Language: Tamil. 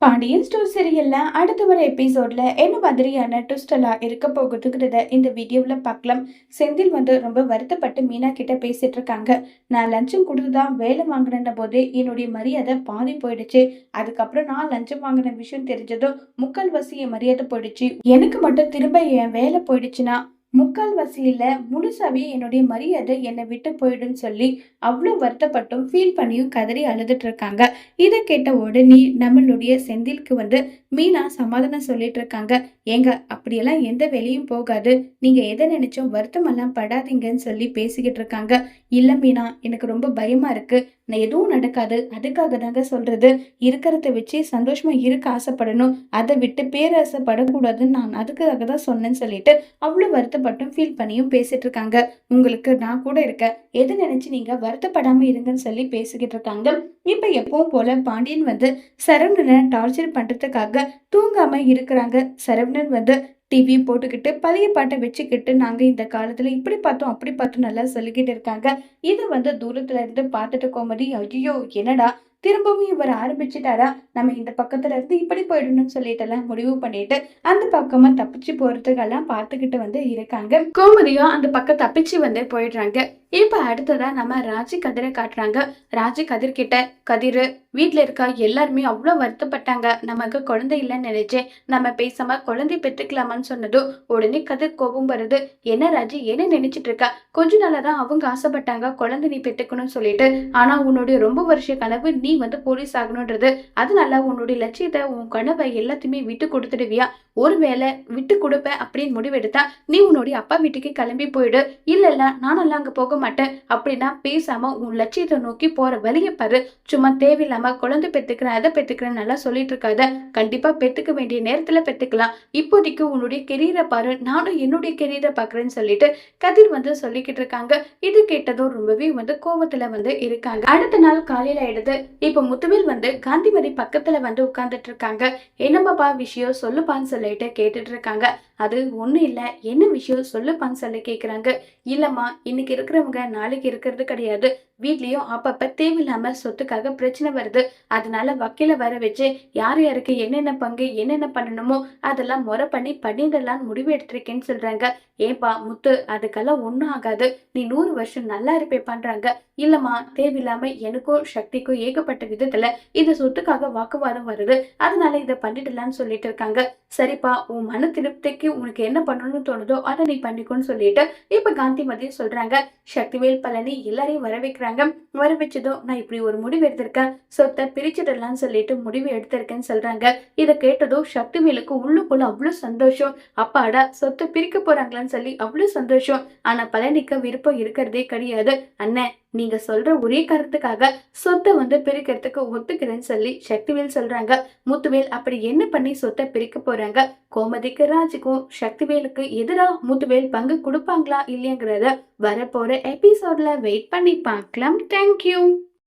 பாண்டியன் ஸ்டோர் சீரியல்ல அடுத்த வர எபிசோட்ல என்ன மாதிரியான ட்விஸ்ட் எல்லாம் இருக்க போகுதுங்கிறத இந்த வீடியோல பார்க்கலாம். செந்தில் ரொம்ப வருத்தப்பட்டு மீனா கிட்ட பேசிட்டு இருக்காங்க. நான் லஞ்சம் கொடுத்துதான் வேலை வாங்கின போது என்னுடைய மரியாதை பாதி போயிடுச்சு. அதுக்கப்புறம் நான் லஞ்சம் வாங்கின விஷயம் தெரிஞ்சதும் முக்கால்வாசி என் மரியாதை போயிடுச்சு. எனக்கு மட்டும் திரும்ப என் வேலை போயிடுச்சுன்னா முக்கால்வாசி இல்ல முழுசாவே என்னுடைய மரியாதை என்னை விட்டு போயிடுன்னு சொல்லி அவ்வளோ வருத்தப்பட்டும் ஃபீல் பண்ணியும் கதறி அழுதுட்டு இருக்காங்க. இதை கேட்ட உடனே நம்மளுடைய செந்திலுக்கு மீனா சமாதானம் சொல்லிட்டு இருக்காங்க. ஏங்க அப்படியெல்லாம் எந்த வேலையும் போகாது, நீங்க எதை நினைச்சும் வருத்தம் எல்லாம் படாதீங்கன்னு சொல்லி பேசிக்கிட்டு இருக்காங்க. இல்ல மீனா, எனக்கு ரொம்ப பயமா இருக்கு, நான் எதுவும் நடக்காது, அதுக்காக தாங்க சொல்றது. இருக்கிறத வச்சு சந்தோஷமா இருக்க ஆசைப்படணும், அதை விட்டு பேராசைப்படக்கூடாதுன்னு நான் அதுக்காக தான் சொன்னேன்னு சொல்லிட்டு அவ்வளவு வருத்தப்பட்டும் ஃபீல் பண்ணியும் பேசிட்டு இருக்காங்க. உங்களுக்கு நான் கூட இருக்கேன், எது நினைச்சு நீங்க வருத்தப்படாம இருங்கன்னு சொல்லி பேசிக்கிட்டு இருக்காங்க. இப்ப எப்பவும் போல பாண்டியன் சரவணனை டார்ச்சர் பண்றதுக்காக தூங்காம இருக்கிறாங்க. சரவணன் டிவி போட்டுக்கிட்டு பழைய பாட்டை வச்சுக்கிட்டு நாங்க இந்த காலத்துல இப்படி பார்த்தோம் அப்படி பார்த்தோம் நல்லா சொல்லிக்கிட்டு இருக்காங்க. இதை தூரத்துல இருந்து பார்த்துட்டு கோமதி, ஐயோ என்னடா திரும்பவும் இவர் ஆரம்பிச்சுட்டாரா, நம்ம இந்த பக்கத்துல இருந்து இப்படி போயிடணும்னு சொல்லிட்டு எல்லாம் முடிவு பண்ணிட்டு அந்த பக்கமா தப்பிச்சு போறதுக்கெல்லாம் பார்த்துக்கிட்டு இருக்காங்க. கோமதியும் அந்த பக்கம் தப்பிச்சு போயிடுறாங்க. இப்ப அடுத்ததா நம்ம ராஜி கதிரை காட்டுறாங்க. ராஜி கதிர் கிட்ட, கதிர் வீட்டுல இருக்கா எல்லாருமே அவ்வளவு வருத்தப்பட்டாங்க, நமக்கு குழந்தை இல்லைன்னு நினைச்சேன், நம்ம பேசாம குழந்தை பெற்றுக்கலாமான்னு சொன்னதும் உடனே கதிர் கோபம் வருது. என்ன ராஜி என்ன நினைச்சிட்டு இருக்கா, கொஞ்ச நாளாதான் அவங்க ஆசைப்பட்டாங்க குழந்தை நீ பெற்றுக்கணும்னு சொல்லிட்டு, ஆனா உன்னுடைய ரொம்ப வருஷ கனவு நீ போலீஸ் ஆகணும்ன்றது, அதனால உன்னுடைய லட்சியத்தை உன் கனவை எல்லாத்தையுமே விட்டு கொடுத்துடுவியா? ஒருவேளை விட்டு கொடுப்ப அப்படின்னு முடிவெடுத்தா நீ உன்னுடைய அப்பா வீட்டுக்கு கிளம்பி போயிடு, இல்ல நானெல்லாம் அங்க போக மாட்டேன் அப்படின்னா பேசாம உன் லட்சியத்தை நோக்கி போற வழியை பாரு. சும்மா தேவையில்லாம குழந்தை பெத்துக்கிறேன் அதை பெத்துக்கிறேன் நல்லா சொல்லிட்டு இருக்காத, கண்டிப்பா பெத்துக்க வேண்டிய நேரத்துல பெத்துக்கலாம், இப்போதைக்கு உன்னுடைய கெரியரை பாரு, நானும் என்னுடைய கெரியரை பாக்குறேன்னு சொல்லிட்டு கதிர் சொல்லிக்கிட்டு இருக்காங்க. இது கேட்டதும் ரொம்பவே கோவத்துல இருக்காங்க. அடுத்த நாள் காலையில ஆயிடுது. இப்ப முத்துவேல் காந்திமதி பக்கத்துல உட்கார்ந்துட்டு இருக்காங்க. என்னம்மாப்பா விஷயம் சொல்லுப்பான்னு சொல்லிட்டு கேட்டுட்டு இருக்காங்க. அது ஒண்ணும் இல்ல, என்ன விஷயம் சொல்லுப்பான்னு சொல்லி கேக்குறாங்க. இல்லம்மா, இன்னைக்கு இருக்கிறவங்க நாளைக்கு இருக்கிறது கிடையாது, வீட்லயும் அப்பப்ப தேவையில்லாம சொத்துக்காக பிரச்சனை வருது, அதனால வக்கீல வர வச்சு யார் யாருக்கு என்னென்ன பங்கு என்னென்ன பண்ணணுமோ அதெல்லாம் முறை பண்ணி பண்ணிடலான்னு முடிவு எடுத்திருக்கேன்னு சொல்றாங்க. ஏப்பா முத்து, அதுக்கெல்லாம் ஒண்ணும் ஆகாது, நீ 100 வருஷம் நல்லா இருப்பே பண்றாங்க. இல்லம்மா, தேவையில்லாம எனக்கும் சக்திக்கும் ஏகப்பட்ட விதத்துல இந்த சொத்துக்காக வாக்குவாதம் வருது, அதனால இதை பண்ணிடலான்னு சொல்லிட்டு இருக்காங்க. சரிப்பா, உன் மன திருப்திக்கு உனக்கு என்ன பண்ணணும்னு தோணுதோ அதை நீ பண்ணிக்கோன்னு சொல்லிட்டு இப்ப காந்திமதி சொல்றாங்க. சக்திவேல் பழனி எல்லாரையும் வர வைக்கிறாங்க. வர வச்சதும் நான் இப்படி ஒரு முடிவு எடுத்திருக்கேன், சொத்தை பிரிச்சுடலாம்னு சொல்லிட்டு முடிவு எடுத்திருக்கேன்னு சொல்றாங்க. இதை கேட்டதும் சக்திவேலுக்கு உள்ளுக்குள்ள அவ்வளவு சந்தோஷம். அப்பாடா, சொத்தை பிரிக்க போறாங்களான்னு சொல்லி அவ்வளவு சந்தோஷம். ஆனா பழனிக்கு விருப்பம் இருக்கிறதே கிடையாது. அண்ணன், நீங்க சொல்ற ஒரே காரணத்துக்காக சொத்தை பிரிக்கிறதுக்கு ஒத்துக்கிறேன்னு சொல்லி சக்திவேல் சொல்றாங்க. முத்துவேல் அப்படி என்ன பண்ணி சொத்தை பிரிக்க போறாங்க? கோமதிக்கு ராஜுக்கும் சக்திவேலுக்கு எதிரா முத்துவேல் பங்கு கொடுப்பாங்களா இல்லையாங்கிறத வரப்போற எபிசோட்ல வெயிட் பண்ணி பார்க்கலாம். தேங்க்யூ.